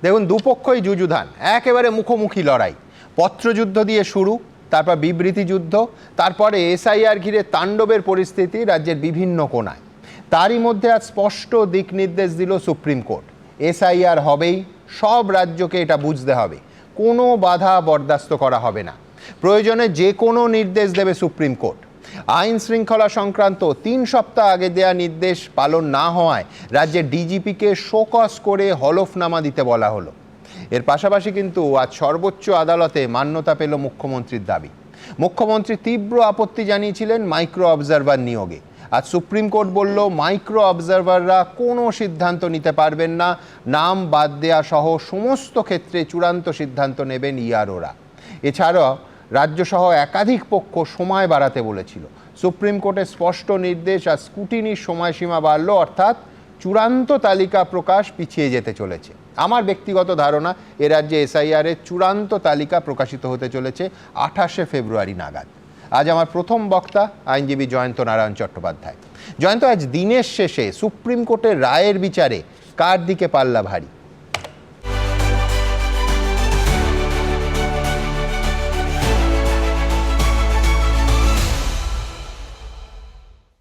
দেখুন, দুপক্ষই যুযুধান, একেবারে মুখোমুখি লড়াই। পত্রযুদ্ধ দিয়ে শুরু, তারপর বিবৃতি যুদ্ধ, তারপরে এসআইআর ঘিরে তাণ্ডবের পরিস্থিতি রাজ্যের বিভিন্ন কোণায়। তারই মধ্যে আজ স্পষ্ট দিক নির্দেশ দিল সুপ্রিম কোর্ট। এসআইআর হবেই, সব রাজ্যকে এটা বুঝতে হবে, কোনো বাধা বরদাস্ত করা হবে না। প্রয়োজনে যে কোনো নির্দেশ দেবে সুপ্রিম কোর্ট। আইন শৃঙ্খলা সংক্রান্ত 3 সপ্তাহ আগে দেয়া নির্দেশ পালন না হওয়ায় রাজ্যের ডিজিপিকে শোকজ করে হলফনামা দিতে বলা হলো। এর পাশাপাশি কিন্তু আজ সর্বোচ্চ আদালতে মান্যতা পেল মুখ্যমন্ত্রীর দাবি। মুখ্যমন্ত্রী তীব্র আপত্তি জানিয়েছিলেন মাইক্রো অবজারভার নিয়োগে। আজ সুপ্রিম কোর্ট বলল, মাইক্রো অবজারভাররা কোনো সিদ্ধান্ত নিতে পারবেন না, নাম বাদ দেয়া সহ সমস্ত ক্ষেত্রে চূড়ান্ত সিদ্ধান্ত নেবেন ইআরওরা। এছাড়াও রাজ্যসহ একাধিক পক্ষ সময় বাড়াতে বলেছিল। সুপ্রিম কোর্টের স্পষ্ট নির্দেশ আর স্কুটিনির সময়সীমা বাড়ল, অর্থাৎ চূড়ান্ত তালিকা প্রকাশ পিছিয়ে যেতে চলেছে। আমার ব্যক্তিগত ধারণা, এ রাজ্যে এসআইআরের চূড়ান্ত তালিকা প্রকাশিত হতে চলেছে 28শে ফেব্রুয়ারি নাগাদ। আজ আমার প্রথম বক্তা আইনজীবী জয়ন্ত নারায়ণ চট্টোপাধ্যায়। জয়ন্ত, আজ দিনের শেষে সুপ্রিম কোর্টের রায়ের বিচারে কার দিকে পাল্লা ভারী?